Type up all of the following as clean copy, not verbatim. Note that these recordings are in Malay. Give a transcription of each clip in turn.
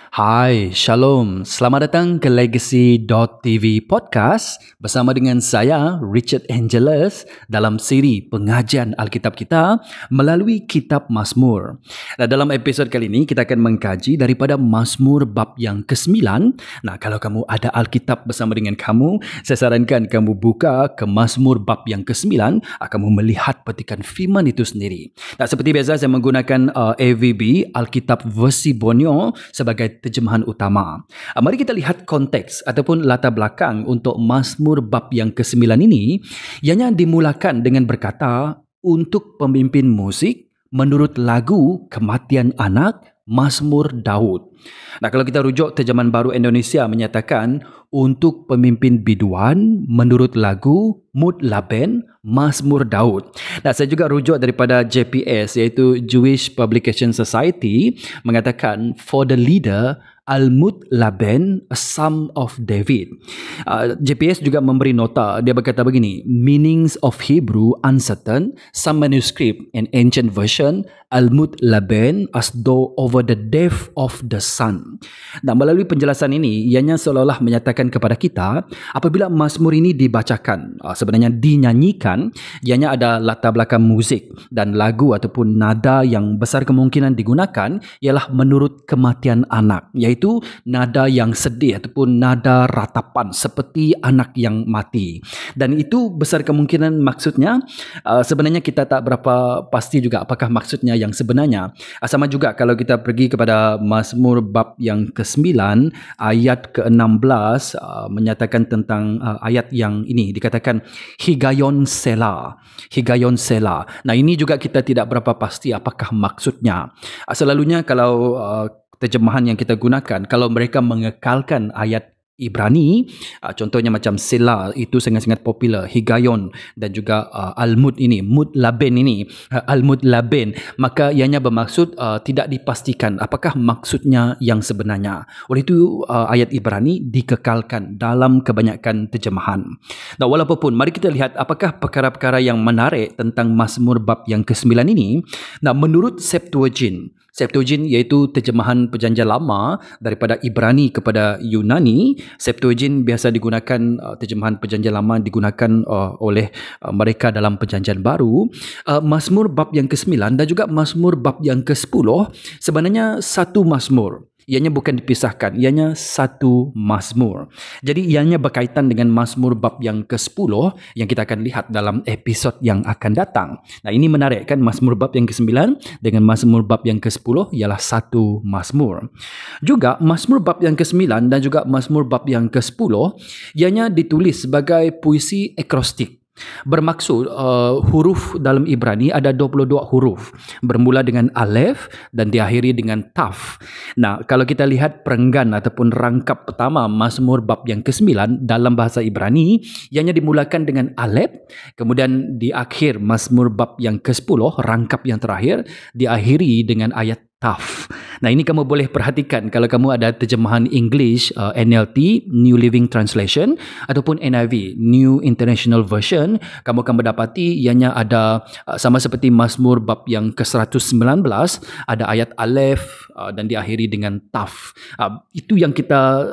Hai, Shalom. Selamat datang ke Legacy.tv Podcast bersama dengan saya, Richard Angelus, dalam siri pengajian Alkitab kita melalui Kitab Mazmur. Nah, dalam episod kali ini, kita akan mengkaji daripada Mazmur bab yang ke-9. Nah, kalau kamu ada Alkitab bersama dengan kamu, saya sarankan kamu buka ke Mazmur bab yang ke-9, kamu melihat petikan firman itu sendiri. Nah, seperti biasa, saya menggunakan AVB, Alkitab versi Borneo, sebagai terjemahan utama. Mari kita lihat konteks ataupun latar belakang untuk Mazmur bab yang ke-9 ini. Ianya dimulakan dengan berkata, untuk pemimpin musik menurut lagu kematian anak, Mazmur Daud. Nah, kalau kita rujuk terjemahan baru Indonesia menyatakan untuk pemimpin biduan menurut lagu Mut Laben, Mazmur Daud. Nah, saya juga rujuk daripada JPS, iaitu Jewish Publication Society, mengatakan for the leader Al-Mut Laben, a Psalm of David. JPS juga memberi nota. Dia berkata begini, meanings of Hebrew uncertain, some manuscript and ancient version, Al-Mut Laben as though over the death of the son. Nah, melalui penjelasan ini, ianya seolah-olah menyatakan kepada kita, apabila Mazmur ini dibacakan, sebenarnya dinyanyikan, ianya ada latar belakang musik dan lagu ataupun nada yang besar kemungkinan digunakan ialah menurut kematian anak, iaitu nada yang sedih ataupun nada ratapan seperti anak yang mati. Dan itu besar kemungkinan maksudnya, sebenarnya kita tak berapa pasti juga apakah maksudnya yang sebenarnya. Sama juga kalau kita pergi kepada Mazmur bab yang ke-9 ayat ke-16, menyatakan tentang ayat yang ini dikatakan Higayon Selah. Higayon Selah. Nah, ini juga kita tidak berapa pasti apakah maksudnya. Selalunya kalau terjemahan yang kita gunakan, kalau mereka mengekalkan ayat Ibrani, contohnya macam Selah, itu sangat-sangat popular, Higayon dan juga Al-Mut ini, Mut Laben ini, Al-Mut Laben, maka ianya bermaksud tidak dipastikan apakah maksudnya yang sebenarnya. Oleh itu ayat Ibrani dikekalkan dalam kebanyakan terjemahan. Nah, walaupun mari kita lihat apakah perkara-perkara yang menarik tentang Mazmur bab yang ke-9 ini. Nah, menurut Septuagint iaitu terjemahan Perjanjian Lama daripada Ibrani kepada Yunani. Septuagint biasa digunakan, terjemahan Perjanjian Lama digunakan oleh mereka dalam Perjanjian Baru. Mazmur bab yang ke-9 dan juga Mazmur bab yang ke-10 sebenarnya satu Mazmur. Ianya bukan dipisahkan, ianya satu Mazmur. Jadi ianya berkaitan dengan Mazmur bab yang ke-10 yang kita akan lihat dalam episod yang akan datang. Nah, ini menarik kan, Mazmur bab yang ke-9 dengan Mazmur bab yang ke-10 ialah satu Mazmur. Juga Mazmur bab yang ke-9 dan juga Mazmur bab yang ke-10 ianya ditulis sebagai puisi akrostik. Bermaksud huruf dalam Ibrani ada 22 huruf, bermula dengan alef dan diakhiri dengan taf. Nah, kalau kita lihat perenggan ataupun rangkap pertama Mazmur bab yang ke-9 dalam bahasa Ibrani, ianya dimulakan dengan alef, kemudian di akhir Mazmur bab yang ke-10, rangkap yang terakhir diakhiri dengan ayat taf. Nah, ini kamu boleh perhatikan kalau kamu ada terjemahan English, NLT, New Living Translation, ataupun NIV, New International Version, kamu akan mendapati ianya ada sama seperti Mazmur bab yang ke-119, ada ayat alef dan diakhiri dengan taf. Itu yang kita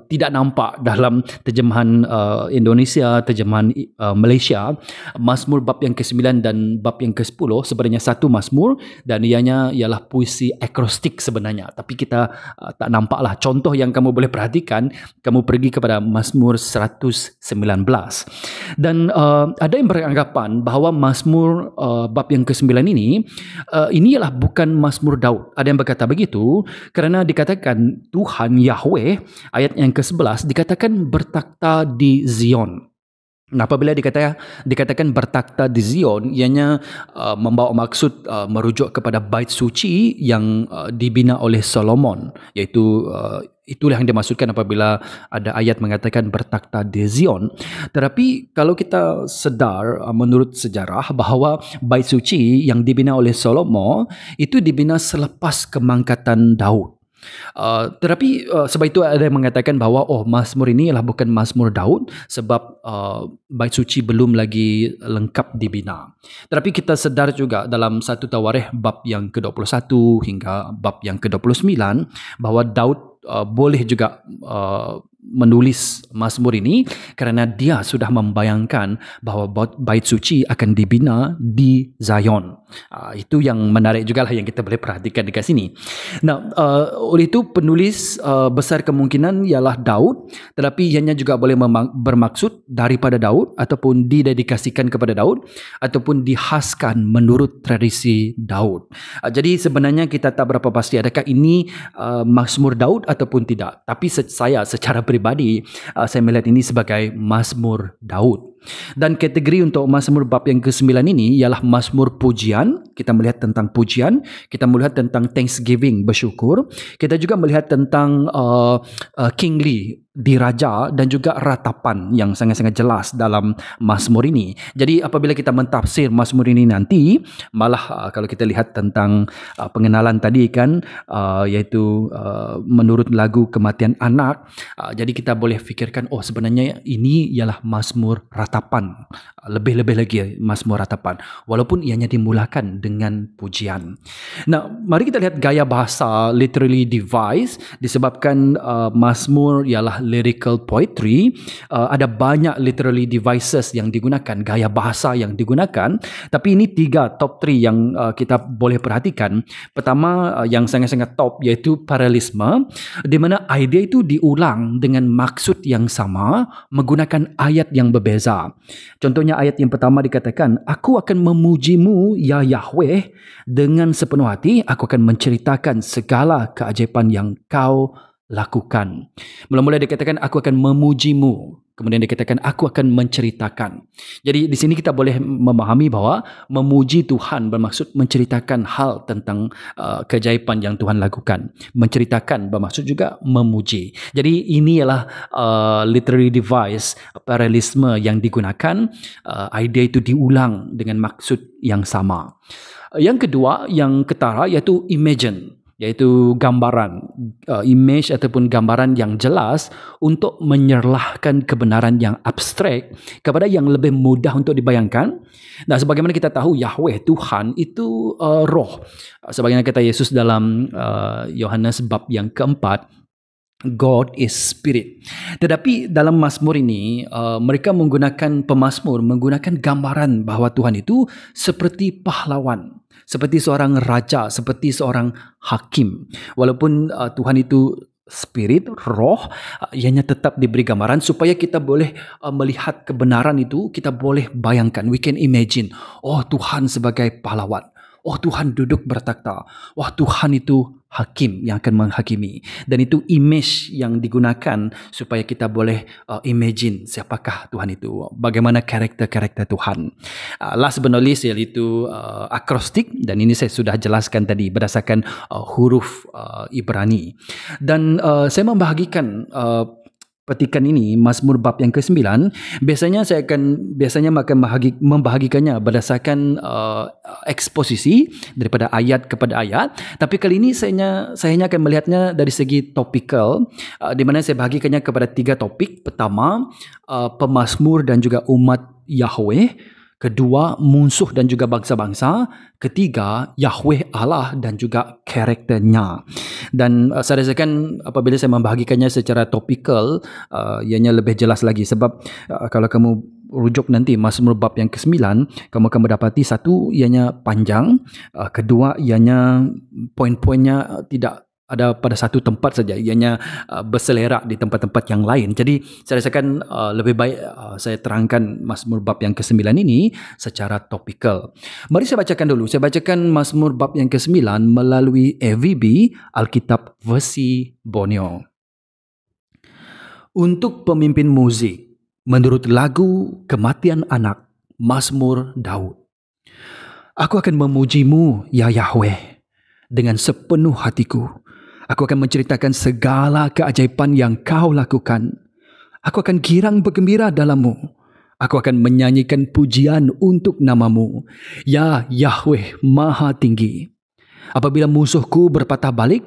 tidak nampak dalam terjemahan Indonesia, terjemahan Malaysia. Mazmur bab yang ke-9 dan bab yang ke-10 sebenarnya satu Mazmur dan ianya ialah puisi akrostik sebenarnya, tapi kita tak nampaklah. Contoh yang kamu boleh perhatikan, kamu pergi kepada Mazmur 119 dan ada yang beranggapan bahawa Mazmur bab yang ke-9 ini ialah bukan Mazmur Daud. Ada yang berkata begitu kerana dikatakan Tuhan Yahweh, ayat yang ke-11 dikatakan bertakhta di Zion. Nah, apabila dikatakan bertakhta di Zion, ianya membawa maksud merujuk kepada bait suci yang dibina oleh Solomon, iaitu itulah yang dimaksudkan apabila ada ayat mengatakan bertakhta di Zion. Tetapi kalau kita sedar menurut sejarah bahawa bait suci yang dibina oleh Solomon itu dibina selepas kemangkatan Daud. Tetapi sebab itu ada yang mengatakan bahawa Mazmur ini adalah bukan Mazmur Daud sebab bait suci belum lagi lengkap dibina. Tetapi kita sedar juga dalam 1 Tawarikh bab yang ke-21 hingga bab yang ke-29 bahawa Daud boleh juga menulis Mazmur ini kerana dia sudah membayangkan bahawa bait suci akan dibina di Zion. Itu yang menarik juga lah yang kita boleh perhatikan dekat sini. Nah, oleh itu penulis besar kemungkinan ialah Daud, tetapi ianya juga boleh bermaksud daripada Daud ataupun didedikasikan kepada Daud ataupun dihaskan menurut tradisi Daud. Jadi sebenarnya kita tak berapa pasti adakah ini Mazmur Daud ataupun tidak. Tapi saya secara pribadi saya melihat ini sebagai Mazmur Daud. Dan kategori untuk Mazmur bab yang ke-9 ini ialah Mazmur pujian. Kita melihat tentang pujian, kita melihat tentang thanksgiving, bersyukur. Kita juga melihat tentang kingly, diraja, dan juga ratapan yang sangat-sangat jelas dalam Mazmur ini. Jadi apabila kita mentafsir Mazmur ini nanti, malah kalau kita lihat tentang pengenalan tadi kan, iaitu menurut lagu kematian anak, jadi kita boleh fikirkan, oh sebenarnya ini ialah Mazmur ratapan, lebih-lebih lagi Mazmur ratapan, walaupun ianya dimulakan dengan pujian. Nah, mari kita lihat gaya bahasa literally devised, disebabkan Mazmur ialah lyrical poetry. Ada banyak literally devices yang digunakan, gaya bahasa yang digunakan, tapi ini 3 top 3 yang kita boleh perhatikan. Pertama, yang sangat-sangat top, iaitu parallelisme, di mana idea itu diulang dengan maksud yang sama menggunakan ayat yang berbeza. Contohnya ayat yang pertama dikatakan, aku akan memujimu ya Yahweh dengan sepenuh hati, aku akan menceritakan segala keajaiban yang kau lakukan. Mula-mula dikatakan aku akan memujimu, kemudian dikatakan aku akan menceritakan. Jadi di sini kita boleh memahami bahawa memuji Tuhan bermaksud menceritakan hal tentang keajaiban yang Tuhan lakukan. Menceritakan bermaksud juga memuji. Jadi ini ialah literary device, parallelisme yang digunakan. Idea itu diulang dengan maksud yang sama. Yang kedua, yang ketara, iaitu imagine, iaitu gambaran, image ataupun gambaran yang jelas untuk menyerlahkan kebenaran yang abstrak kepada yang lebih mudah untuk dibayangkan. Nah, sebagaimana kita tahu Yahweh, Tuhan itu roh. Sebagaimana kata Yesus dalam Yohanes bab yang keempat, God is spirit. Tetapi dalam Mazmur ini mereka menggunakan pemazmur menggunakan gambaran bahawa Tuhan itu seperti pahlawan, seperti seorang raja, seperti seorang hakim. Walaupun Tuhan itu spirit, roh, ianya tetap diberi gambaran supaya kita boleh melihat kebenaran itu, kita boleh bayangkan, we can imagine, oh Tuhan sebagai pahlawan, oh Tuhan duduk bertakhta, wah Tuhan itu hakim yang akan menghakimi. Dan itu image yang digunakan supaya kita boleh imagine siapakah Tuhan itu, bagaimana karakter-karakter Tuhan. Last but not least, iaitu akrostik, dan ini saya sudah jelaskan tadi berdasarkan huruf Ibrani. Dan saya membahagikan petikan ini, Mazmur bab yang ke-9, biasanya akan membahagikannya berdasarkan eksposisi daripada ayat kepada ayat. Tapi kali ini saya hanya akan melihatnya dari segi topikal, di mana saya bahagikannya kepada 3 topik. Pertama, pemazmur dan juga umat Yahweh. Kedua, musuh dan juga bangsa-bangsa. Ketiga, Yahweh Allah dan juga karakternya. Dan saya rasakan apabila saya membahagikannya secara topikal, ianya lebih jelas lagi. Sebab kalau kamu rujuk nanti Mazmur bab yang ke-9, kamu akan mendapati satu, ianya panjang. Kedua, ianya poin-poinnya tidak ada pada satu tempat saja, ianya berselerak di tempat-tempat yang lain. Jadi saya rasakan lebih baik saya terangkan Mazmur bab yang ke-9 ini secara topikal. Mari saya bacakan dulu. Saya bacakan Mazmur bab yang ke-9 melalui AVB, Alkitab versi Borneo. Untuk pemimpin muzik, menurut lagu Kematian Anak, Mazmur Daud. Aku akan memujimu ya Yahweh dengan sepenuh hatiku. Aku akan menceritakan segala keajaiban yang kau lakukan. Aku akan girang bergembira dalammu. Aku akan menyanyikan pujian untuk namamu, ya Yahweh Maha Tinggi. Apabila musuhku berpatah balik,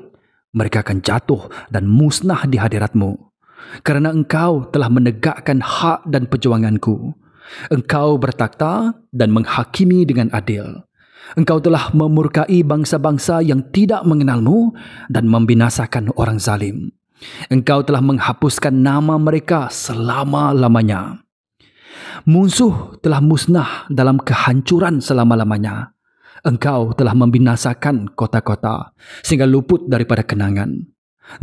mereka akan jatuh dan musnah di hadiratmu. Kerana engkau telah menegakkan hak dan perjuanganku. Engkau bertakhta dan menghakimi dengan adil. Engkau telah memurkai bangsa-bangsa yang tidak mengenalmu dan membinasakan orang zalim. Engkau telah menghapuskan nama mereka selama-lamanya. Musuh telah musnah dalam kehancuran selama-lamanya. Engkau telah membinasakan kota-kota sehingga luput daripada kenangan.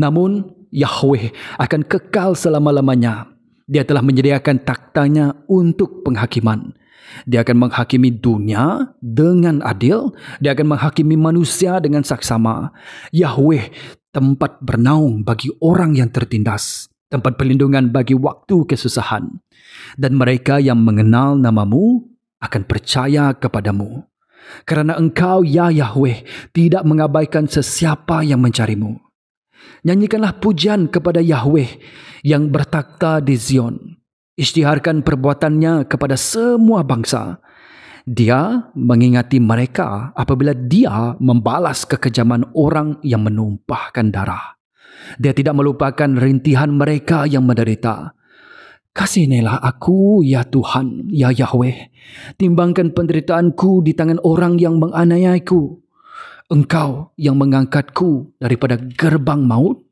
Namun Yahweh akan kekal selama-lamanya. Dia telah menyediakan taktanya untuk penghakiman. Dia akan menghakimi dunia dengan adil. Dia akan menghakimi manusia dengan saksama. Yahweh, tempat bernaung bagi orang yang tertindas, tempat perlindungan bagi waktu kesusahan. Dan mereka yang mengenal namamu akan percaya kepadamu. Kerana engkau, ya Yahweh, tidak mengabaikan sesiapa yang mencarimu. Nyanyikanlah pujian kepada Yahweh yang bertakhta di Zion. Isytiharkan perbuatannya kepada semua bangsa. Dia mengingati mereka apabila dia membalas kekejaman orang yang menumpahkan darah. Dia tidak melupakan rintihan mereka yang menderita. Kasihanilah aku, ya Tuhan, ya Yahweh. Timbangkan penderitaanku di tangan orang yang menganiayaiku. Engkau yang mengangkatku daripada gerbang maut,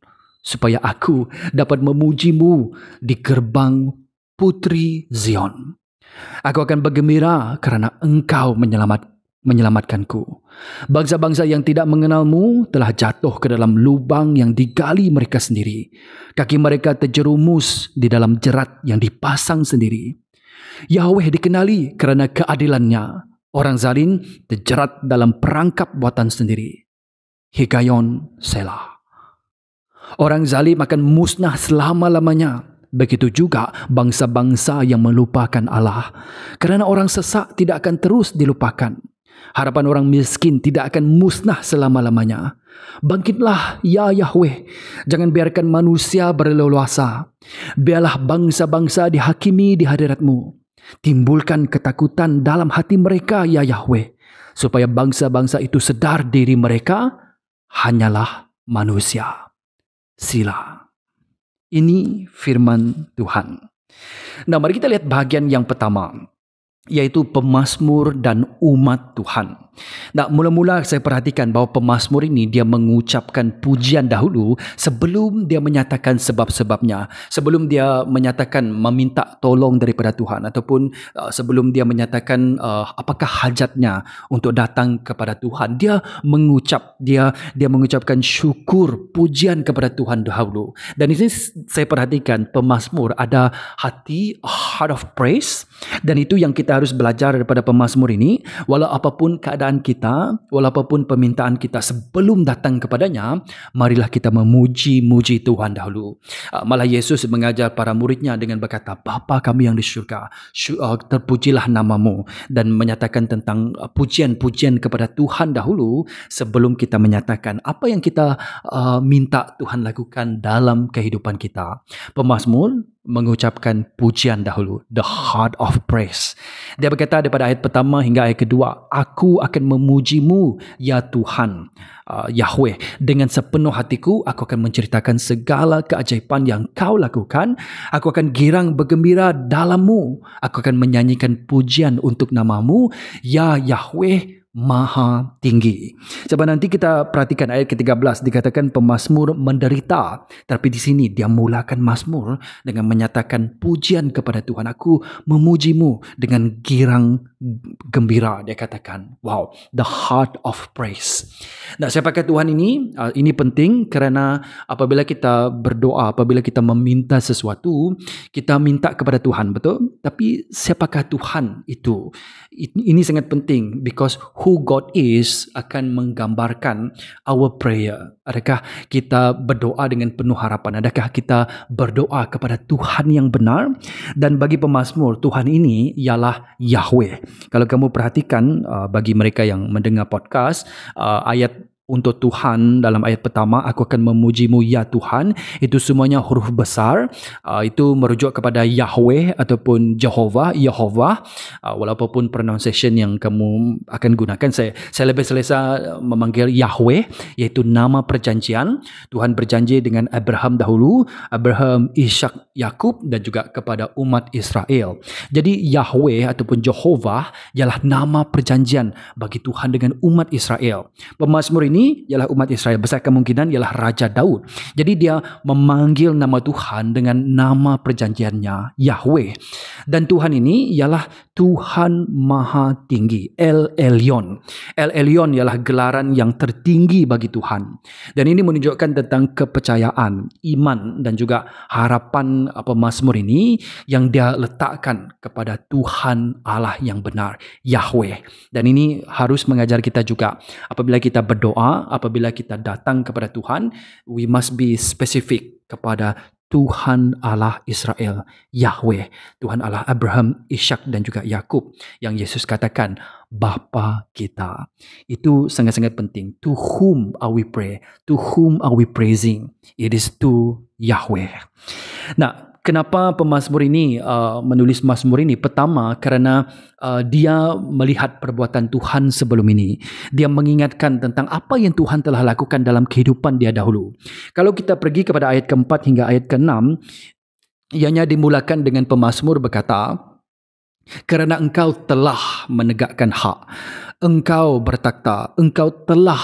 supaya aku dapat memujimu di gerbang Putri Zion. Aku akan bergembira kerana engkau menyelamatkanku. Bangsa-bangsa yang tidak mengenalmu telah jatuh ke dalam lubang yang digali mereka sendiri. Kaki mereka terjerumus di dalam jerat yang dipasang sendiri. Yahweh dikenali kerana keadilannya. Orang zalim terjerat dalam perangkap buatan sendiri. Hikayon Selah. Orang zalim akan musnah selama-lamanya. Begitu juga bangsa-bangsa yang melupakan Allah. Kerana orang sesak tidak akan terus dilupakan. Harapan orang miskin tidak akan musnah selama-lamanya. Bangkitlah, ya Yahweh. Jangan biarkan manusia berleluasa. Biarlah bangsa-bangsa dihakimi di hadirat-Mu. Timbulkan ketakutan dalam hati mereka, ya Yahweh. Supaya bangsa-bangsa itu sedar diri mereka hanyalah manusia. Sila. Ini firman Tuhan. Nah, mari kita lihat bahagian yang pertama, yaitu pemazmur dan umat Tuhan. Nah, mula-mula saya perhatikan bahawa pemazmur ini dia mengucapkan pujian dahulu sebelum dia menyatakan sebab-sebabnya, sebelum dia menyatakan meminta tolong daripada Tuhan, ataupun sebelum dia menyatakan apakah hajatnya untuk datang kepada Tuhan. Dia mengucapkan syukur, pujian kepada Tuhan dahulu. Dan di sini saya perhatikan pemazmur ada hati, a heart of praise, dan itu yang kita harus belajar daripada pemazmur ini. Walau apapun keadaan kita, walaupun permintaan kita sebelum datang kepadanya, marilah kita memuji Tuhan dahulu. Malah Yesus mengajar para muridnya dengan berkata, Bapa kami yang di syurga, terpujilah namamu, dan menyatakan tentang pujian-pujian kepada Tuhan dahulu sebelum kita menyatakan apa yang kita minta Tuhan lakukan dalam kehidupan kita. Pemazmur mengucapkan pujian dahulu, the heart of praise. Dia berkata daripada ayat pertama hingga ayat kedua, aku akan memujimu, ya Tuhan, Yahweh. Dengan sepenuh hatiku, aku akan menceritakan segala keajaiban yang kau lakukan. Aku akan girang bergembira dalammu. Aku akan menyanyikan pujian untuk namamu, ya Yahweh Maha Tinggi. Sebab nanti kita perhatikan ayat ke-13 dikatakan pemazmur menderita, tapi di sini dia mulakan mazmur dengan menyatakan pujian kepada Tuhan. Aku memujimu dengan girang gembira, dia katakan. Wow, the heart of praise. Nah, siapakah Tuhan ini? Ini penting kerana apabila kita berdoa, apabila kita meminta sesuatu, kita minta kepada Tuhan, betul? Tapi siapakah Tuhan itu? Ini sangat penting because who God is akan menggambarkan our prayer. Adakah kita berdoa dengan penuh harapan? Adakah kita berdoa kepada Tuhan yang benar? Dan bagi pemazmur, Tuhan ini ialah Yahweh. Kalau kamu perhatikan, bagi mereka yang mendengar podcast, ayat untuk Tuhan dalam ayat pertama, aku akan memujimu ya Tuhan, itu semuanya huruf besar. Itu merujuk kepada Yahweh ataupun Jehovah, walaupun pronunciation yang kamu akan gunakan, saya lebih selesa memanggil Yahweh, iaitu nama perjanjian. Tuhan berjanji dengan Abraham dahulu, Abraham, Ishak, Yakub, dan juga kepada umat Israel. Jadi Yahweh ataupun Jehovah ialah nama perjanjian bagi Tuhan dengan umat Israel. Pemazmur ini ini ialah umat Israel. Besar kemungkinan ialah Raja Daud. Jadi dia memanggil nama Tuhan dengan nama perjanjiannya, Yahweh. Dan Tuhan ini ialah Tuhan Maha Tinggi, El Elyon. El Elyon ialah gelaran yang tertinggi bagi Tuhan. Dan ini menunjukkan tentang kepercayaan, iman dan juga harapan pemazmur ini yang dia letakkan kepada Tuhan Allah yang benar, Yahweh. Dan ini harus mengajar kita juga. Apabila kita berdoa, apabila kita datang kepada Tuhan, we must be specific kepada Tuhan Allah Israel, Yahweh, Tuhan Allah Abraham, Ishak dan juga Yakub, yang Yesus katakan Bapa kita. Itu sangat-sangat penting. To whom are we pray? To whom are we praising? It is to Yahweh. Nah, kenapa pemazmur ini menulis mazmur ini? Pertama, kerana dia melihat perbuatan Tuhan sebelum ini. Dia mengingatkan tentang apa yang Tuhan telah lakukan dalam kehidupan dia dahulu. Kalau kita pergi kepada ayat keempat hingga ayat keenam, ianya dimulakan dengan pemazmur berkata, kerana engkau telah menegakkan hak, engkau bertakhta, engkau telah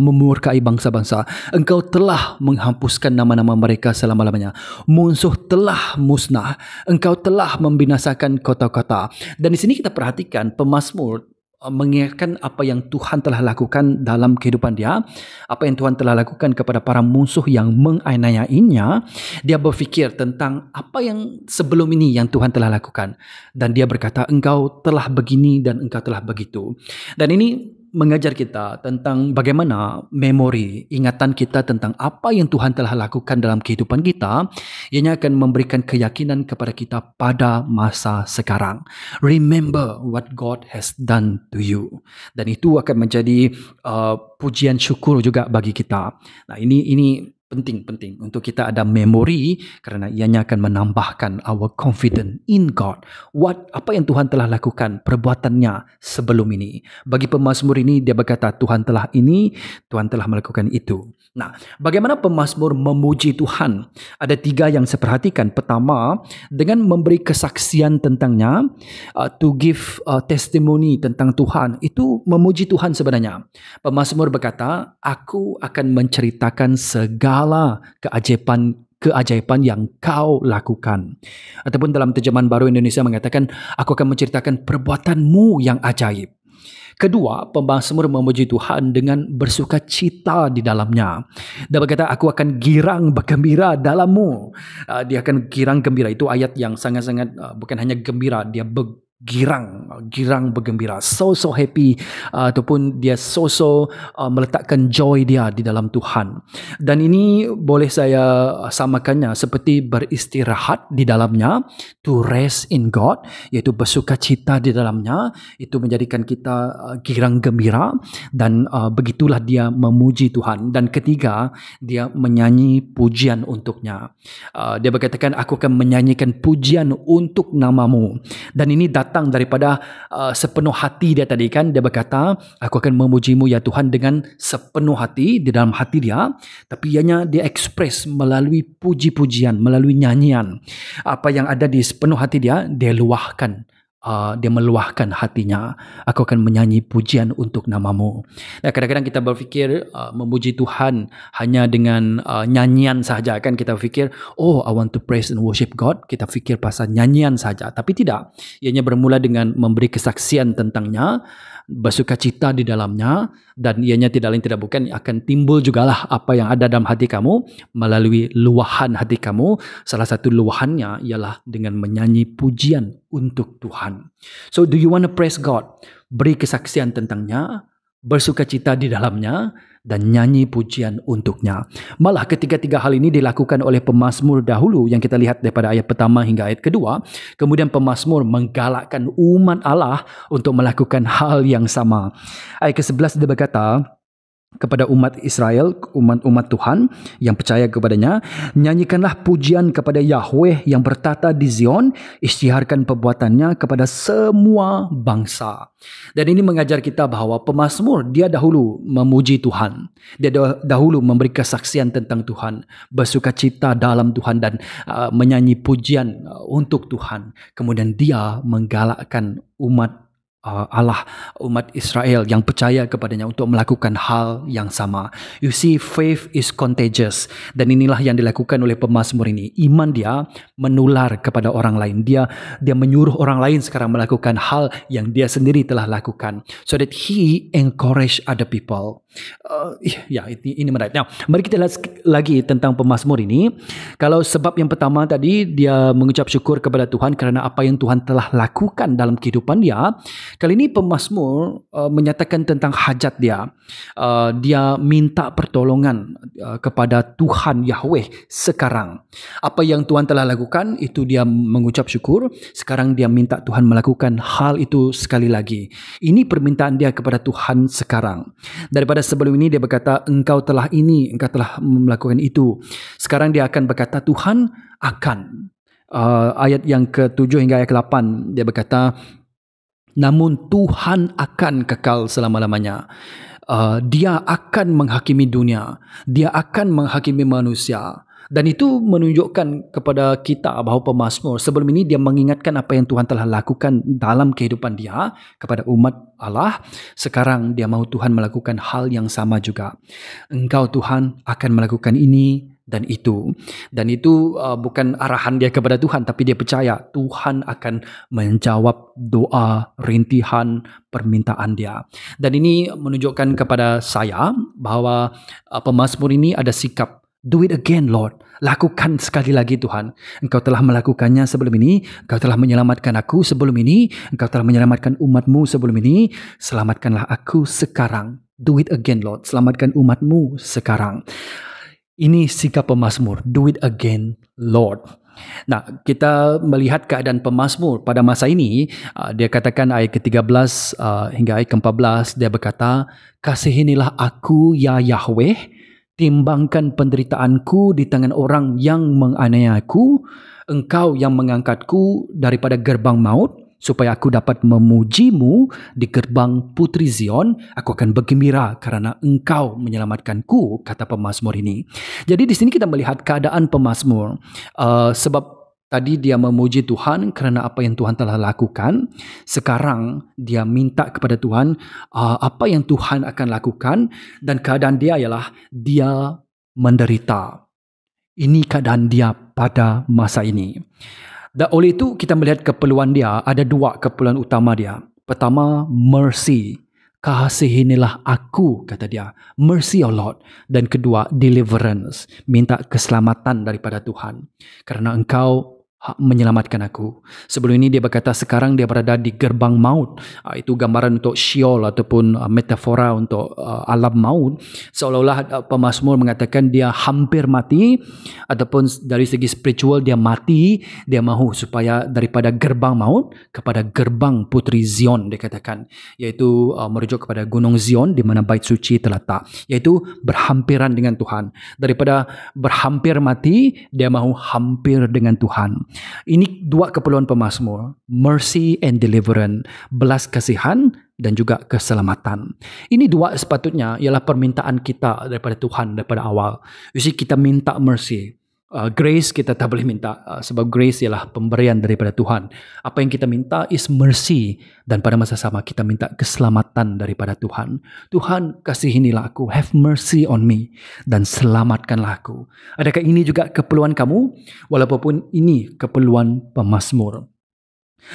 memurkai bangsa-bangsa, engkau telah menghapuskan nama-nama mereka selama-lamanya, musuh telah musnah, engkau telah membinasakan kota-kota. Dan di sini kita perhatikan pemazmur mengingatkan apa yang Tuhan telah lakukan dalam kehidupan dia, apa yang Tuhan telah lakukan kepada para musuh yang menganiayainya. Dia berfikir tentang apa yang sebelum ini yang Tuhan telah lakukan, dan dia berkata engkau telah begini dan engkau telah begitu. Dan ini mengajar kita tentang bagaimana memori, ingatan kita tentang apa yang Tuhan telah lakukan dalam kehidupan kita, ianya akan memberikan keyakinan kepada kita pada masa sekarang. Remember what God has done to you. Dan itu akan menjadi pujian syukur juga bagi kita. Nah, ini penting untuk kita ada memori, kerana ianya akan menambahkan our confidence in God. Apa yang Tuhan telah lakukan, perbuatannya sebelum ini. Bagi pemazmur ini, dia berkata Tuhan telah ini, Tuhan telah melakukan itu. Nah, bagaimana pemazmur memuji Tuhan? Ada 3 yang saya perhatikan. Pertama, dengan memberi kesaksian tentangnya, to give testimony tentang Tuhan. Itu memuji Tuhan sebenarnya. Pemazmur berkata, aku akan menceritakan segala keajaiban yang kau lakukan. Ataupun dalam terjemahan baru Indonesia mengatakan, aku akan menceritakan perbuatanmu yang ajaib. Kedua, pemazmur memuji Tuhan dengan bersuka cita di dalamnya. Dia berkata, aku akan girang bergembira dalammu. Dia akan girang gembira. Itu ayat yang sangat-sangat bukan hanya gembira, dia girang bergembira, so happy, ataupun dia so meletakkan joy dia di dalam Tuhan. Dan ini boleh saya samakannya seperti beristirahat di dalamnya, to rest in God, iaitu bersukacita di dalamnya. Itu menjadikan kita girang gembira, dan begitulah dia memuji Tuhan. Dan ketiga, dia menyanyi pujian untuknya. Dia berkatakan, aku akan menyanyikan pujian untuk namamu. Dan ini datang daripada sepenuh hati dia tadi kan. Dia berkata, aku akan memujimu ya Tuhan dengan sepenuh hati, di dalam hati dia. Tapi ianya dia express melalui puji-pujian, melalui nyanyian. Apa yang ada di sepenuh hati dia, dia luahkan. Dia meluahkan hatinya. Aku akan menyanyi pujian untuk namamu. Dan kadang-kadang kita berfikir memuji Tuhan hanya dengan nyanyian sahaja kan. Kita fikir, oh I want to praise and worship God. Kita fikir pasal nyanyian saja. Tapi tidak. Ianya bermula dengan memberi kesaksian tentangnya, bersukacita di dalamnya, dan ianya tidak lain tidak bukan akan timbul jugalah apa yang ada dalam hati kamu melalui luahan hati kamu. Salah satu luahannya ialah dengan menyanyi pujian untuk Tuhan. So do you want to praise God? Beri kesaksian tentangnya, bersukacita di dalamnya, dan nyanyi pujian untuknya. Malah ketiga-tiga hal ini dilakukan oleh pemazmur dahulu yang kita lihat daripada ayat pertama hingga ayat kedua. Kemudian pemazmur menggalakkan umat Allah untuk melakukan hal yang sama. Ayat ke-11 dia berkata kepada umat Israel, umat Tuhan yang percaya kepadanya, nyanyikanlah pujian kepada Yahweh yang bertata di Zion, isytiharkan perbuatannya kepada semua bangsa. Dan ini mengajar kita bahawa pemazmur dia dahulu memuji Tuhan, dia dahulu memberi kesaksian tentang Tuhan, bersukacita dalam Tuhan, dan menyanyi pujian untuk Tuhan. Kemudian dia menggalakkan umat Allah, umat Israel yang percaya kepadanya untuk melakukan hal yang sama. You see, faith is contagious. Dan inilah yang dilakukan oleh pemazmur ini. Iman dia menular kepada orang lain. Dia menyuruh orang lain sekarang melakukan hal yang dia sendiri telah lakukan. So that he encourage other people. Ini menarik. Now, mari kita lihat lagi tentang pemazmur ini. Kalau sebab yang pertama tadi, dia mengucap syukur kepada Tuhan kerana apa yang Tuhan telah lakukan dalam kehidupan dia. Kali ini pemazmur menyatakan tentang hajat dia. Dia minta pertolongan kepada Tuhan Yahweh sekarang. Apa yang Tuhan telah lakukan, itu dia mengucap syukur. Sekarang dia minta Tuhan melakukan hal itu sekali lagi. Ini permintaan dia kepada Tuhan sekarang. Daripada sebelum ini dia berkata, engkau telah melakukan itu. Sekarang dia akan berkata, Tuhan akan. Ayat yang ke-7 hingga ayat ke-8, dia berkata, namun Tuhan akan kekal selama-lamanya. Dia akan menghakimi dunia. Dia akan menghakimi manusia. Dan itu menunjukkan kepada kita bahawa pemazmur sebelum ini dia mengingatkan apa yang Tuhan telah lakukan dalam kehidupan dia kepada umat Allah. Sekarang dia mahu Tuhan melakukan hal yang sama juga. Engkau Tuhan akan melakukan ini dan itu. Dan itu bukan arahan dia kepada Tuhan, tapi dia percaya Tuhan akan menjawab doa, rintihan, permintaan dia. Dan ini menunjukkan kepada saya bahawa pemazmur ini ada sikap, do it again Lord. Lakukan sekali lagi Tuhan. Engkau telah melakukannya sebelum ini. Engkau telah menyelamatkan aku sebelum ini. Engkau telah menyelamatkan umatmu sebelum ini. Selamatkanlah aku sekarang. Do it again Lord. Selamatkan umatmu sekarang. Ini sikap pemazmur. Do it again Lord. Nah, kita melihat keadaan pemazmur pada masa ini. Dia katakan ayat ke-13 hingga ayat ke-14. Dia berkata, kasihinilah aku ya Yahweh. Timbangkan penderitaanku di tangan orang yang menganiayaku. Engkau yang mengangkatku daripada gerbang maut, supaya aku dapat memujimu di gerbang Putri Zion. Aku akan bergembira kerana engkau menyelamatkanku, kata pemazmur ini. Jadi di sini kita melihat keadaan pemazmur. Sebab tadi dia memuji Tuhan kerana apa yang Tuhan telah lakukan. Sekarang dia minta kepada Tuhan apa yang Tuhan akan lakukan. Dan keadaan dia ialah dia menderita. Ini keadaan dia pada masa ini. Dan oleh itu kita melihat keperluan dia. Ada dua keperluan utama dia. Pertama, mercy. Kasihinilah aku, kata dia. Mercy, O Lord. Dan kedua, deliverance. Minta keselamatan daripada Tuhan. Kerana engkau menyelamatkan aku. Sebelum ini dia berkata sekarang dia berada di gerbang maut. Itu gambaran untuk Sheol ataupun metafora untuk alam maut. Seolah-olah pemazmur mengatakan dia hampir mati, ataupun dari segi spiritual dia mati. Dia mahu supaya daripada gerbang maut kepada gerbang Putri Zion, dia katakan, iaitu merujuk kepada Gunung Zion di mana bait suci terletak, iaitu berhampiran dengan Tuhan. Daripada berhampir mati, dia mahu hampir dengan Tuhan. Ini dua keperluan pemazmur, mercy and deliverance, belas kasihan dan juga keselamatan. Ini dua sepatutnya ialah permintaan kita daripada Tuhan daripada awal. You see, kita minta mercy. Grace kita tak boleh minta, sebab grace ialah pemberian daripada Tuhan. Apa yang kita minta is mercy, dan pada masa sama kita minta keselamatan daripada Tuhan. Tuhan, kasihinilah aku, have mercy on me, dan selamatkanlah aku. Adakah ini juga keperluan kamu? Walaupun ini keperluan pemazmur.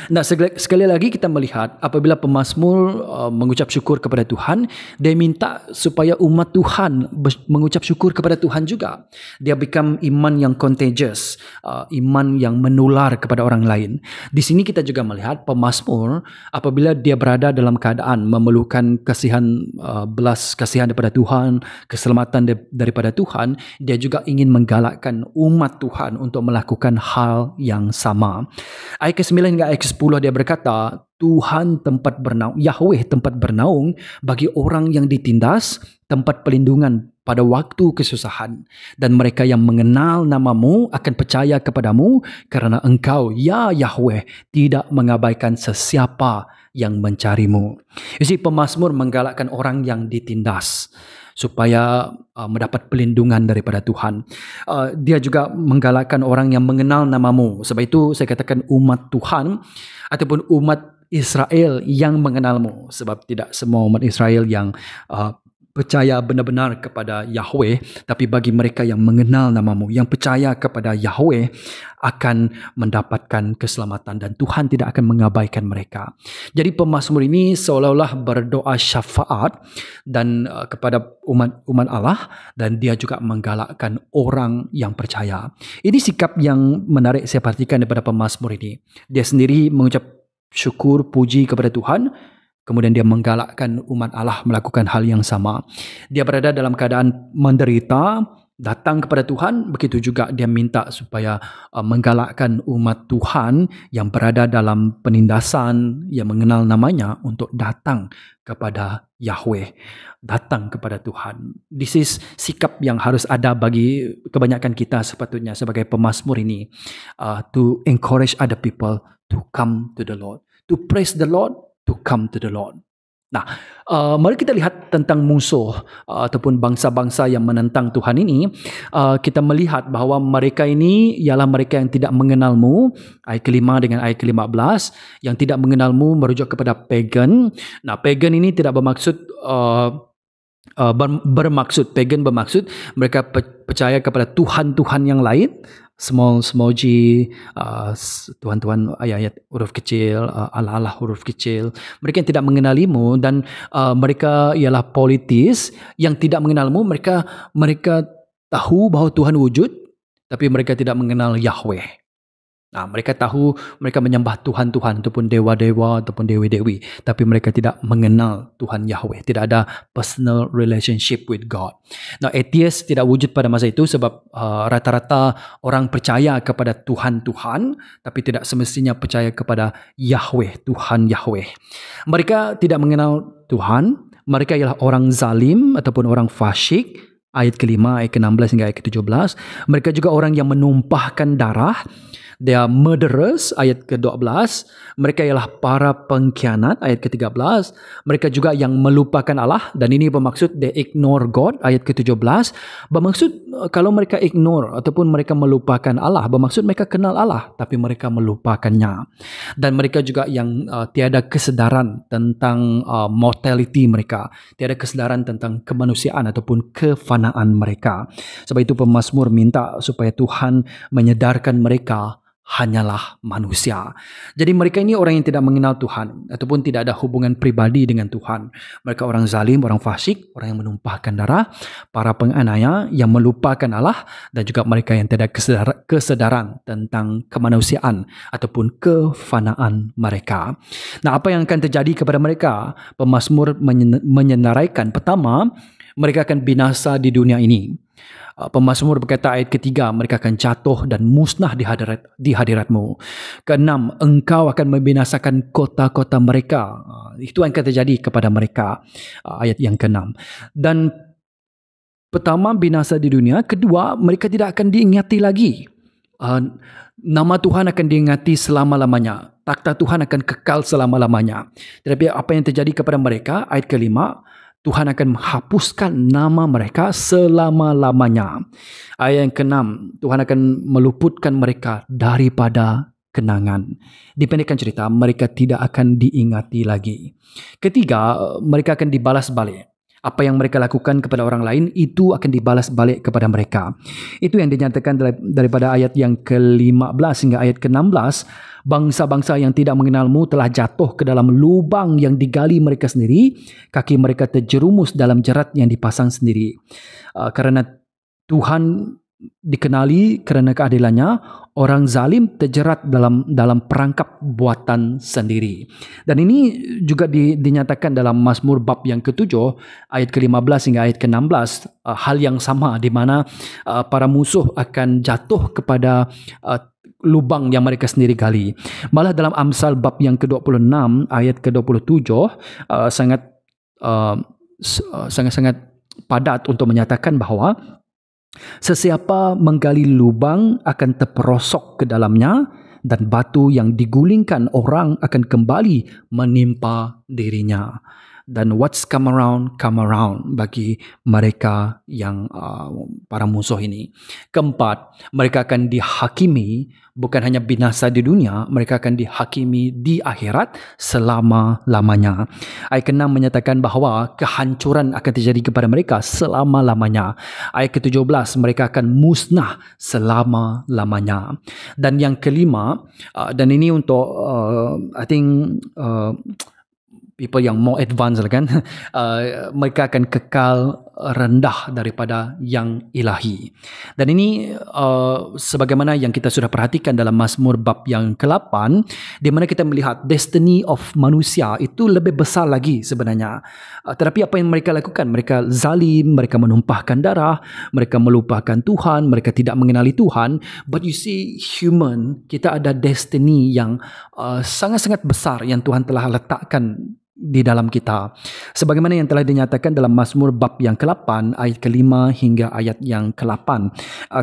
Nah, sekali lagi kita melihat apabila pemazmur mengucap syukur kepada Tuhan, dia minta supaya umat Tuhan mengucap syukur kepada Tuhan juga. Dia become iman yang contagious, iman yang menular kepada orang lain. Di sini kita juga melihat pemazmur apabila dia berada dalam keadaan memerlukan belas kasihan daripada Tuhan, keselamatan daripada Tuhan, dia juga ingin menggalakkan umat Tuhan untuk melakukan hal yang sama. Ayat ke-9 hingga ayat ke-10 dia berkata, Tuhan tempat bernaung, Yahweh tempat bernaung bagi orang yang ditindas, tempat pelindungan pada waktu kesusahan. Dan mereka yang mengenal namamu akan percaya kepadamu kerana engkau, ya Yahweh, tidak mengabaikan sesiapa yang mencarimu. You see, pemazmur menggalakkan orang yang ditindas supaya mendapat pelindungan daripada Tuhan. Dia juga menggalakkan orang yang mengenal namamu. Sebab itu saya katakan umat Tuhan ataupun umat Israel yang mengenalmu, sebab tidak semua umat Israel yang percaya benar-benar kepada Yahweh, tapi bagi mereka yang mengenal namamu, yang percaya kepada Yahweh, akan mendapatkan keselamatan dan Tuhan tidak akan mengabaikan mereka. Jadi pemazmur ini seolah-olah berdoa syafaat dan kepada umat Allah, dan dia juga menggalakkan orang yang percaya. Ini sikap yang menarik saya perhatikan daripada pemazmur ini. Dia sendiri mengucap syukur, puji kepada Tuhan, kemudian dia menggalakkan umat Allah melakukan hal yang sama. Dia berada dalam keadaan menderita, datang kepada Tuhan, begitu juga dia minta supaya menggalakkan umat Tuhan yang berada dalam penindasan, yang mengenal namanya, untuk datang kepada Yahweh, datang kepada Tuhan. This is sikap yang harus ada bagi kebanyakan kita sepatutnya sebagai pemazmur ini, to encourage other people to come to the Lord, to praise the Lord, to come to the Lord. Nah, mari kita lihat tentang musuh ataupun bangsa-bangsa yang menentang Tuhan ini. Kita melihat bahawa mereka ini ialah mereka yang tidak mengenalmu, ayat ke-5 dengan ayat ke-15. Yang tidak mengenalmu merujuk kepada pagan. Nah, pagan ini tidak bermaksud pagan bermaksud mereka percaya kepada Tuhan-Tuhan yang lain, small g, Tuhan-Tuhan ayat-ayat huruf kecil, Allah-Allah huruf kecil. Mereka yang tidak mengenalimu, dan mereka ialah politis yang tidak mengenalmu. Mereka tahu bahawa Tuhan wujud, tapi mereka tidak mengenal Yahweh. Nah, mereka tahu mereka menyembah Tuhan-Tuhan ataupun dewa-dewa ataupun dewi-dewi, tapi mereka tidak mengenal Tuhan Yahweh. Tidak ada personal relationship with God. Nah, atheist tidak wujud pada masa itu sebab rata-rata orang percaya kepada Tuhan-Tuhan, tapi tidak semestinya percaya kepada Yahweh, Tuhan Yahweh. Mereka tidak mengenal Tuhan. Mereka ialah orang zalim ataupun orang fasyik. Ayat ke-5, ayat ke-16 hingga ayat ke-17. Mereka juga orang yang menumpahkan darah. They are murderers, ayat ke-12. Mereka ialah para pengkhianat, ayat ke-13. Mereka juga yang melupakan Allah, dan ini bermaksud they ignore God, ayat ke-17. Bermaksud kalau mereka ignore ataupun mereka melupakan Allah, bermaksud mereka kenal Allah tapi mereka melupakannya. Dan mereka juga yang tiada kesedaran tentang mortality mereka, tiada kesedaran tentang kemanusiaan ataupun kefanaan mereka. Sebab itu pemazmur minta supaya Tuhan menyedarkan mereka hanyalah manusia. Jadi mereka ini orang yang tidak mengenal Tuhan ataupun tidak ada hubungan pribadi dengan Tuhan. Mereka orang zalim, orang fasik, orang yang menumpahkan darah, para penganiaya yang melupakan Allah, dan juga mereka yang tidak kesedaran tentang kemanusiaan ataupun kefanaan mereka. Nah, apa yang akan terjadi kepada mereka? Pemazmur menyenaraikan, pertama, mereka akan binasa di dunia ini. Pemazmur berkata ayat ke-3, mereka akan jatuh dan musnah di hadiratmu. Ke-6, engkau akan membinasakan kota-kota mereka. Itu yang akan terjadi kepada mereka. Ayat yang ke-6. Dan pertama, binasa di dunia. Kedua, mereka tidak akan diingati lagi. Nama Tuhan akan diingati selama-lamanya. Takhta Tuhan akan kekal selama-lamanya. Tetapi apa yang terjadi kepada mereka? Ayat ke-5, Tuhan akan menghapuskan nama mereka selama-lamanya. Ayat yang ke-6, Tuhan akan meluputkan mereka daripada kenangan. Dipendekkan cerita, mereka tidak akan diingati lagi. Ketiga, mereka akan dibalas balik. Apa yang mereka lakukan kepada orang lain, itu akan dibalas balik kepada mereka. Itu yang dinyatakan daripada ayat yang ke-15 hingga ayat ke-16. Bangsa-bangsa yang tidak mengenalmu telah jatuh ke dalam lubang yang digali mereka sendiri. Kaki mereka terjerumus dalam jerat yang dipasang sendiri. Kerana Tuhan dikenali kerana keadilannya, orang zalim terjerat dalam perangkap buatan sendiri. Dan ini juga dinyatakan dalam Mazmur bab yang ke-7 ayat ke-15 hingga ayat ke-16, hal yang sama di mana para musuh akan jatuh kepada lubang yang mereka sendiri gali. Malah dalam Amsal bab yang ke-26 ayat ke-27 sangat padat untuk menyatakan bahawa sesiapa menggali lubang akan terperosok ke dalamnya, dan batu yang digulingkan orang akan kembali menimpa dirinya. dan what's come around bagi mereka yang para musuh ini. Keempat, mereka akan dihakimi, bukan hanya binasa di dunia, mereka akan dihakimi di akhirat selama-lamanya. Ayat ke-6 menyatakan bahawa kehancuran akan terjadi kepada mereka selama-lamanya. Ayat ke-17, mereka akan musnah selama-lamanya. Dan yang kelima, dan ini untuk I think people yang more advanced lah kan, mereka akan kekal rendah daripada yang ilahi. Dan ini sebagaimana yang kita sudah perhatikan dalam Mazmur bab yang ke-8, di mana kita melihat destiny of manusia itu lebih besar lagi sebenarnya. Tetapi apa yang mereka lakukan? Mereka zalim, mereka menumpahkan darah, mereka melupakan Tuhan, mereka tidak mengenali Tuhan. But you see, human, kita ada destiny yang sangat-sangat besar yang Tuhan telah letakkan di dalam kita. Sebagaimana yang telah dinyatakan dalam Mazmur bab yang ke-8, ayat ke-5 hingga ayat yang ke-8.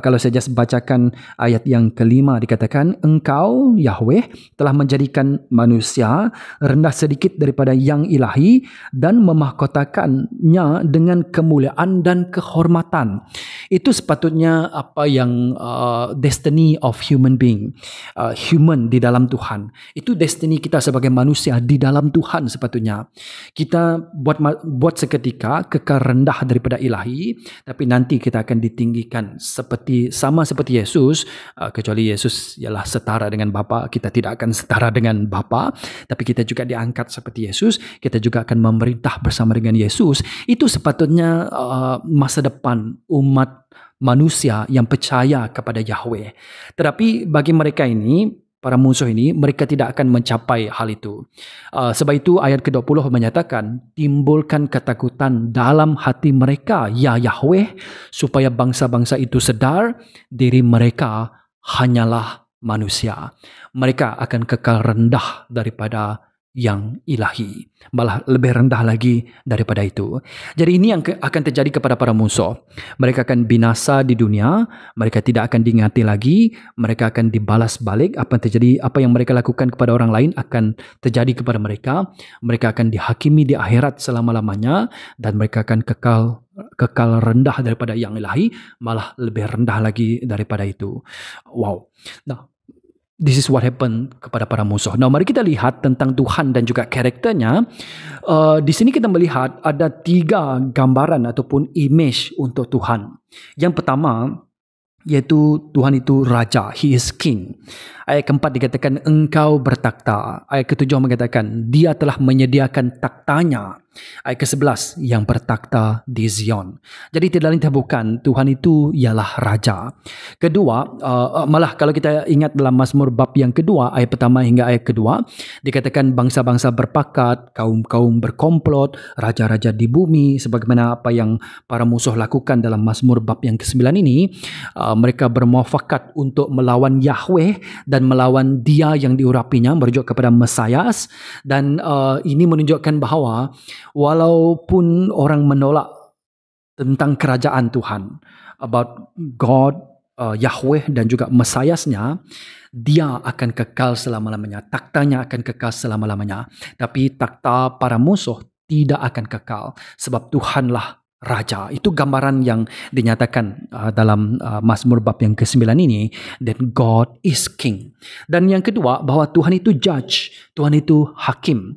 Kalau saya just bacakan ayat yang ke-5, dikatakan, Engkau, Yahweh, telah menjadikan manusia rendah sedikit daripada yang ilahi dan memahkotakannya dengan kemuliaan dan kehormatan. Itu sepatutnya apa yang destiny of human being, human di dalam Tuhan. Itu destiny kita sebagai manusia di dalam Tuhan sepatutnya. Kita buat seketika kekal rendah daripada ilahi, tapi nanti kita akan ditinggikan sama seperti Yesus, kecuali Yesus ialah setara dengan Bapa. Kita tidak akan setara dengan Bapa, tapi kita juga diangkat seperti Yesus. Kita juga akan memerintah bersama dengan Yesus. Itu sepatutnya masa depan umat manusia yang percaya kepada Yahweh. Tetapi bagi mereka ini, para musuh ini, mereka tidak akan mencapai hal itu. Sebab itu ayat ke-20 menyatakan, timbulkan ketakutan dalam hati mereka, ya Yahweh, supaya bangsa-bangsa itu sedar diri mereka hanyalah manusia. Mereka akan kekal rendah daripada yang ilahi, malah lebih rendah lagi daripada itu. Jadi ini yang akan terjadi kepada para musuh. Mereka akan binasa di dunia, mereka tidak akan diingati lagi, mereka akan dibalas balik. Apa yang mereka lakukan kepada orang lain akan terjadi kepada mereka. Mereka akan dihakimi di akhirat selama-lamanya, dan mereka akan kekal rendah daripada yang ilahi, malah lebih rendah lagi daripada itu. Wow. Nah, this is what happened kepada para musuh. Nah, mari kita lihat tentang Tuhan dan juga karakternya. Di sini kita melihat ada 3 gambaran ataupun image untuk Tuhan. Yang pertama, yaitu Tuhan itu Raja. He is King. Ayat ke-4 dikatakan, Engkau bertakhta. Ayat ke-7 mengatakan, Dia telah menyediakan taktanya. Ayat ke-11, yang bertakhta di Zion. Jadi tidak lain bukan, Tuhan itu ialah Raja. Kedua, malah kalau kita ingat dalam Mazmur bab yang kedua, ayat pertama hingga ayat kedua, dikatakan bangsa-bangsa berpakat, kaum-kaum berkomplot, raja-raja di bumi, sebagaimana apa yang para musuh lakukan dalam Mazmur bab yang ke-9 ini. Mereka bermuafakat untuk melawan Yahweh dan melawan Dia yang diurapinya, merujuk kepada Mesias. Dan ini menunjukkan bahawa walaupun orang menolak tentang kerajaan Tuhan, about God, Yahweh dan juga Mesiasnya, Dia akan kekal selama-lamanya. Taktanya akan kekal selama-lamanya. Tapi takhta para musuh tidak akan kekal, sebab Tuhanlah Raja. Itu gambaran yang dinyatakan dalam Mazmur bab yang ke-9 ini, that God is King. Dan yang kedua, bahawa Tuhan itu judge, Tuhan itu hakim.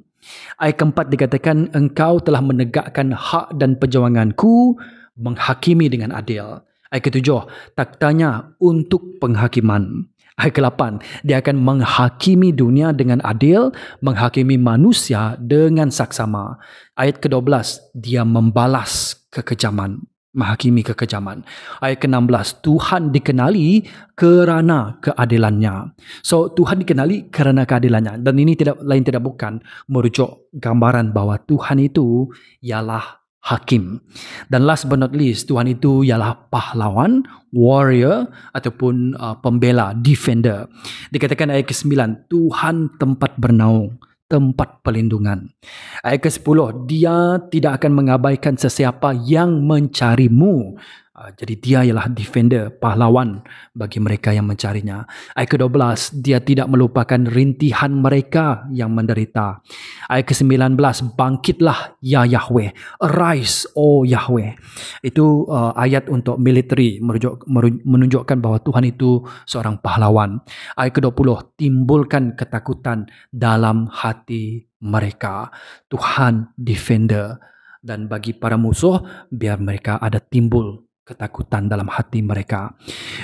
Ayat ke-4 dikatakan, Engkau telah menegakkan hak dan perjuanganku, menghakimi dengan adil. Ayat ke-7, taktanya untuk penghakiman. Ayat ke-8, Dia akan menghakimi dunia dengan adil, menghakimi manusia dengan saksama. Ayat ke-12, Dia membalas kekejaman, menghakimi kekejaman. Ayat ke-16, Tuhan dikenali kerana keadilannya. So, Tuhan dikenali kerana keadilannya. Dan ini tidak bukan merujuk gambaran bahawa Tuhan itu ialah hakim. Dan last but not least, Tuhan itu ialah pahlawan, warrior ataupun pembela, defender. Dikatakan ayat ke-9, Tuhan tempat bernaung, tempat perlindungan. Ayat ke-10, Dia tidak akan mengabaikan sesiapa yang mencarimu. Jadi dia ialah defender, pahlawan bagi mereka yang mencarinya. Ayat ke-12, dia tidak melupakan rintihan mereka yang menderita. Ayat ke-19, bangkitlah ya Yahweh, arise oh Yahweh. Itu ayat untuk military, menunjukkan bahawa Tuhan itu seorang pahlawan. Ayat ke-20, timbulkan ketakutan dalam hati mereka. Tuhan defender. Dan bagi para musuh, biar mereka ada timbul ketakutan dalam hati mereka.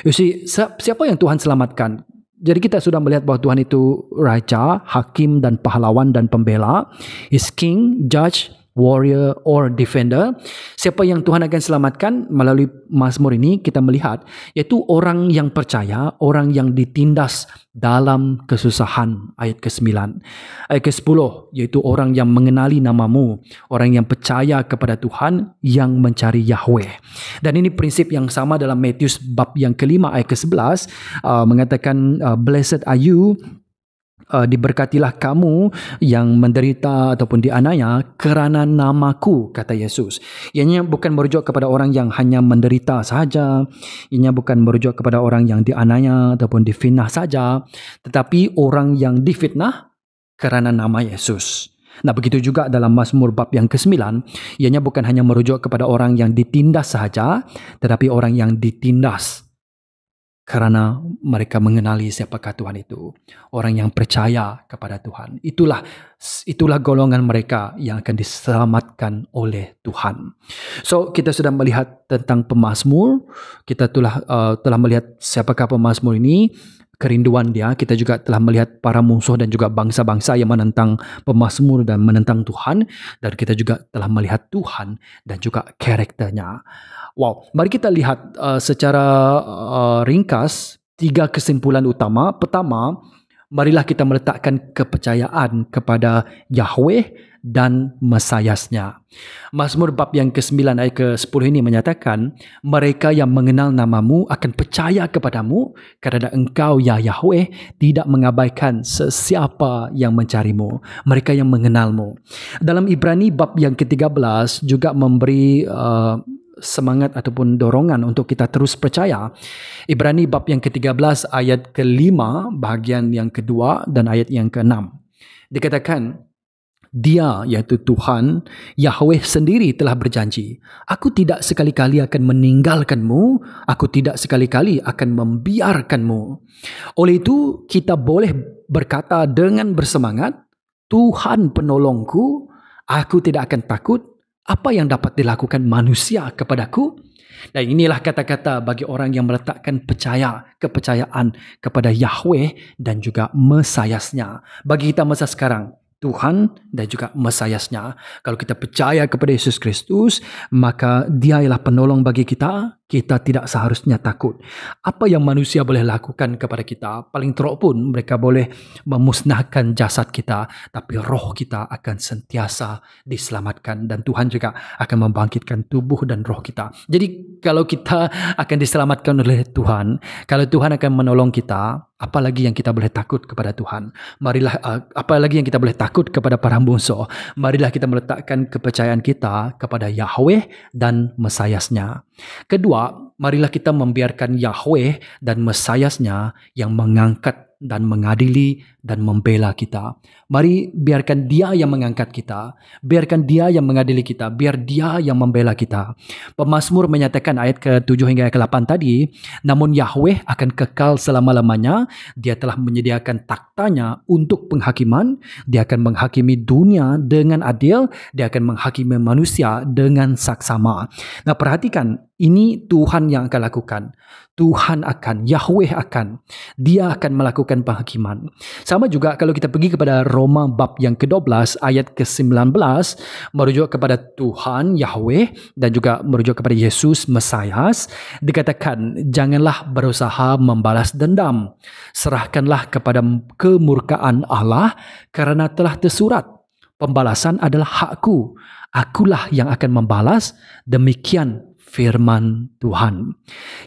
You see, siapa yang Tuhan selamatkan? Jadi kita sudah melihat bahawa Tuhan itu raja, hakim dan pahlawan dan pembela. He's king, judge, warrior or defender. Siapa yang Tuhan akan selamatkan melalui Mazmur ini kita melihat, iaitu orang yang percaya, orang yang ditindas dalam kesusahan. Ayat ke-9. Ayat ke-10, iaitu orang yang mengenali namamu, orang yang percaya kepada Tuhan, yang mencari Yahweh. Dan ini prinsip yang sama dalam Matius bab yang kelima ayat ke-11, mengatakan blessed are you, diberkatilah kamu yang menderita ataupun dianiaya kerana namaku, kata Yesus. Ianya bukan merujuk kepada orang yang hanya menderita sahaja, ianya bukan merujuk kepada orang yang dianiaya ataupun difitnah saja, tetapi orang yang difitnah kerana nama Yesus. Nah, begitu juga dalam Mazmur bab yang ke-9, ianya bukan hanya merujuk kepada orang yang ditindas sahaja, tetapi orang yang ditindas kerana mereka mengenali siapakah Tuhan itu. Orang yang percaya kepada Tuhan. Itulah golongan mereka yang akan diselamatkan oleh Tuhan. So, kita sudah melihat tentang pemazmur. Kita telah melihat siapakah pemazmur ini, kerinduan dia. Kita juga telah melihat para musuh dan juga bangsa-bangsa yang menentang pemazmur dan menentang Tuhan. Dan kita juga telah melihat Tuhan dan juga karakternya. Wow, mari kita lihat secara ringkas 3 kesimpulan utama. Pertama, marilah kita meletakkan kepercayaan kepada Yahweh dan Mesiasnya. Mazmur bab yang ke-9 ayat ke-10 ini menyatakan, mereka yang mengenal namamu akan percaya kepadamu kerana engkau ya Yahweh tidak mengabaikan sesiapa yang mencarimu, mereka yang mengenalmu. Dalam Ibrani bab yang ke-13 juga memberi semangat ataupun dorongan untuk kita terus percaya. Ibrani bab yang ke-13 ayat ke-5 bahagian yang kedua dan ayat yang ke-6. Dikatakan, dia iaitu Tuhan Yahweh sendiri telah berjanji, aku tidak sekali-kali akan meninggalkanmu, aku tidak sekali-kali akan membiarkanmu. Oleh itu kita boleh berkata dengan bersemangat, Tuhan penolongku, aku tidak akan takut. Apa yang dapat dilakukan manusia kepadaku? Dan inilah kata-kata bagi orang yang meletakkan kepercayaan kepada Yahweh dan juga Mesiasnya. Bagi kita masa sekarang, Tuhan dan juga Mesiasnya. Kalau kita percaya kepada Yesus Kristus, maka Dia ialah penolong bagi kita. Kita tidak seharusnya takut. Apa yang manusia boleh lakukan kepada kita, paling teruk pun mereka boleh memusnahkan jasad kita, tapi roh kita akan sentiasa diselamatkan dan Tuhan juga akan membangkitkan tubuh dan roh kita. Jadi kalau kita akan diselamatkan oleh Tuhan, kalau Tuhan akan menolong kita, apa lagi yang kita boleh takut kepada Tuhan? Marilah apa lagi yang kita boleh takut kepada para musuh? Marilah kita meletakkan kepercayaan kita kepada Yahweh dan Mesiasnya. Kedua, marilah kita membiarkan Yahweh dan Mesiasnya yang mengangkat dan mengadili dan membela kita. Mari biarkan Dia yang mengangkat kita, biarkan Dia yang mengadili kita, biar Dia yang membela kita. Pemazmur menyatakan ayat ke-7 hingga ke-8 tadi, namun Yahweh akan kekal selama-lamanya, Dia telah menyediakan taktanya untuk penghakiman, Dia akan menghakimi dunia dengan adil, Dia akan menghakimi manusia dengan saksama. Nah, perhatikan, ini Tuhan yang akan lakukan. Tuhan akan, Yahweh akan, Dia akan melakukan penghakiman. Sama juga kalau kita pergi kepada Roma bab yang ke-12 ayat ke-19, merujuk kepada Tuhan Yahweh dan juga merujuk kepada Yesus Mesias, dikatakan janganlah berusaha membalas dendam, serahkanlah kepada kemurkaan Allah kerana telah tersurat, pembalasan adalah hakku, akulah yang akan membalas, demikian firman Tuhan.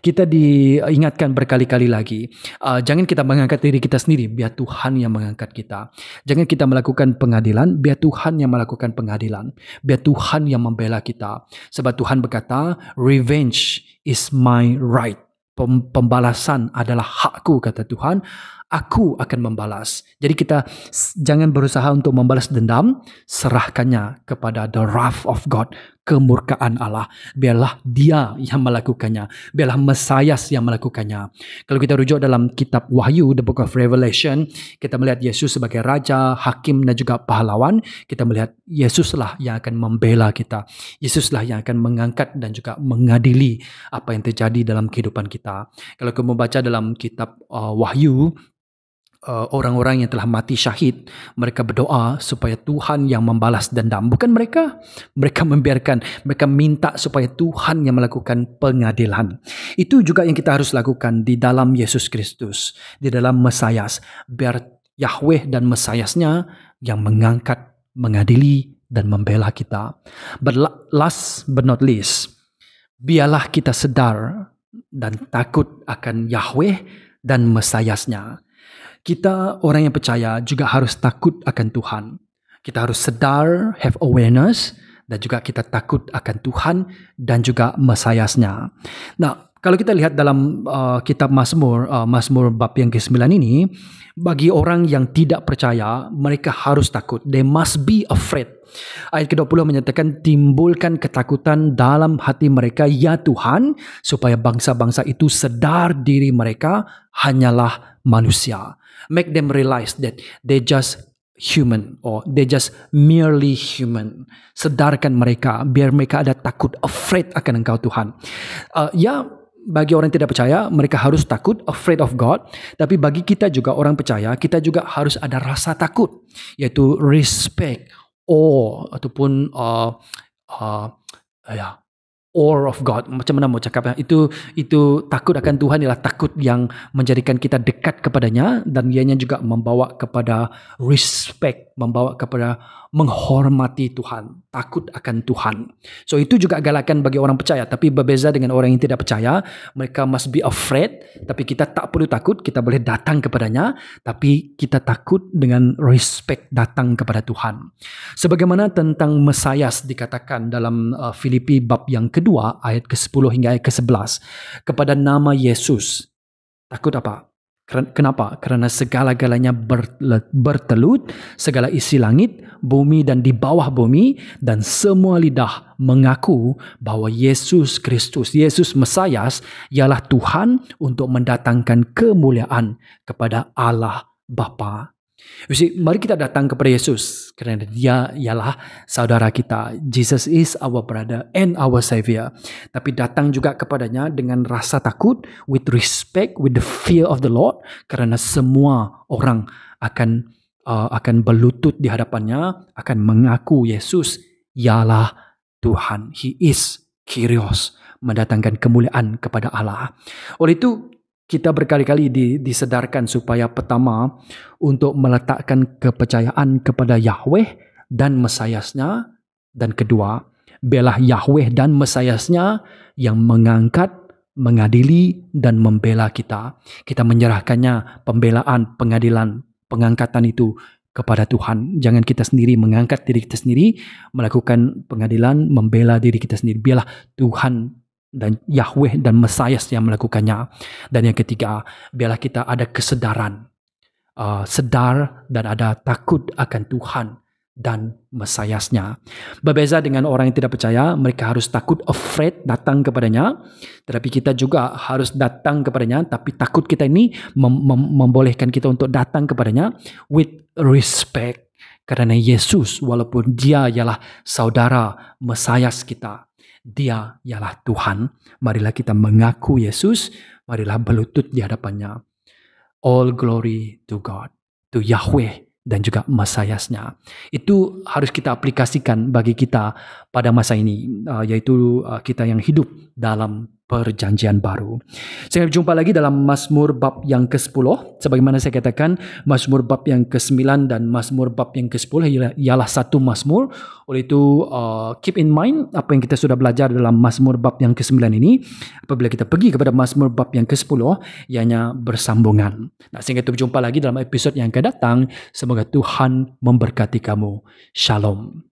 Kita diingatkan berkali-kali lagi, jangan kita mengangkat diri kita sendiri, biar Tuhan yang mengangkat kita. Jangan kita melakukan pengadilan, biar Tuhan yang melakukan pengadilan. Biar Tuhan yang membela kita. Sebab Tuhan berkata, revenge is my right. Pembalasan adalah hakku, kata Tuhan. Aku akan membalas. Jadi kita jangan berusaha untuk membalas dendam. Serahkannya kepada the wrath of God, kemurkaan Allah. Biarlah Dia yang melakukannya. Biarlah Mesias yang melakukannya. Kalau kita rujuk dalam kitab Wahyu, the book of Revelation, kita melihat Yesus sebagai Raja, Hakim dan juga pahlawan. Kita melihat Yesuslah yang akan membela kita. Yesuslah yang akan mengangkat dan juga mengadili apa yang terjadi dalam kehidupan kita. Kalau kamu baca dalam kitab Wahyu, orang-orang yang telah mati syahid, mereka berdoa supaya Tuhan yang membalas dendam. Bukan mereka membiarkan, mereka minta supaya Tuhan yang melakukan pengadilan. Itu juga yang kita harus lakukan di dalam Yesus Kristus, di dalam Mesias. Biar Yahweh dan Mesiasnya yang mengangkat, mengadili dan membela kita. But last but not least, biarlah kita sedar dan takut akan Yahweh dan Mesiasnya. Kita orang yang percaya juga harus takut akan Tuhan. Kita harus sedar, have awareness, dan juga kita takut akan Tuhan dan juga Mesiasnya. Nah, kalau kita lihat dalam kitab Mazmur, Mazmur bab yang ke-9 ini, bagi orang yang tidak percaya, mereka harus takut. They must be afraid. Ayat ke-20 menyatakan, timbulkan ketakutan dalam hati mereka, ya Tuhan, supaya bangsa-bangsa itu sedar diri mereka hanyalah manusia. Make them realize that they just human, or they just merely human. Sedarkan mereka, biar mereka ada takut, afraid akan Engkau Tuhan. Bagi orang yang tidak percaya, mereka harus takut, afraid of God. Tapi bagi kita juga orang percaya, kita juga harus ada rasa takut, yaitu respect, awe, ataupun awe of God. Macam mana mau cakapnya? Itu takut akan Tuhan ialah takut yang menjadikan kita dekat kepadanya, dan ianya juga membawa kepada respect, membawa kepada menghormati Tuhan, takut akan Tuhan. So itu juga galakan bagi orang percaya, tapi berbeza dengan orang yang tidak percaya. Mereka must be afraid, tapi kita tak perlu takut, kita boleh datang kepadanya, tapi kita takut dengan respect datang kepada Tuhan. Sebagaimana tentang Mesias dikatakan dalam Filipi bab yang kedua ayat ke-10 hingga ayat ke-11, kepada nama Yesus takut apa? Kenapa? Kerana segala-galanya bertelut, segala isi langit, bumi dan di bawah bumi, dan semua lidah mengaku bahawa Yesus Kristus, Yesus Mesias ialah Tuhan untuk mendatangkan kemuliaan kepada Allah Bapa. Mari kita datang kepada Yesus kerana Dia ialah saudara kita. Jesus is our brother and our savior. Tapi datang juga kepadanya dengan rasa takut, with respect, with the fear of the Lord, kerana semua orang akan berlutut di hadapannya, akan mengaku Yesus ialah Tuhan. He is Kyrios, mendatangkan kemuliaan kepada Allah. Oleh itu, kita berkali-kali disedarkan supaya pertama untuk meletakkan kepercayaan kepada Yahweh dan Mesiasnya, dan kedua, biarlah Yahweh dan Mesiasnya yang mengangkat, mengadili dan membela kita. Kita menyerahkannya pembelaan, pengadilan, pengangkatan itu kepada Tuhan. Jangan kita sendiri mengangkat diri kita sendiri, melakukan pengadilan, membela diri kita sendiri. Biarlah Tuhan dan Yahweh dan Mesias yang melakukannya. Dan yang ketiga, biarlah kita ada kesedaran, sedar dan ada takut akan Tuhan dan Mesiasnya. Berbeza dengan orang yang tidak percaya, mereka harus takut, afraid, datang kepadanya. Tetapi kita juga harus datang kepadanya, tapi takut kita ini membolehkan kita untuk datang kepadanya with respect. Kerana Yesus, walaupun Dia ialah saudara Mesias kita, Dia ialah Tuhan. Marilah kita mengaku Yesus, marilah berlutut di hadapannya. All glory to God, to Yahweh dan juga Mesiasnya. Itu harus kita aplikasikan bagi kita pada masa ini, yaitu kita yang hidup dalam Perjanjian Baru. Saya jumpa lagi dalam Mazmur bab yang ke-10. Sebagaimana saya katakan, Mazmur bab yang ke-9 dan Mazmur bab yang ke-10 ialah satu Mazmur. Oleh itu, keep in mind apa yang kita sudah belajar dalam Mazmur bab yang ke-9 ini. Apabila kita pergi kepada Mazmur bab yang ke-10, ianya bersambungan. Nah, sehingga kita berjumpa lagi dalam episod yang akan datang. Semoga Tuhan memberkati kamu. Shalom.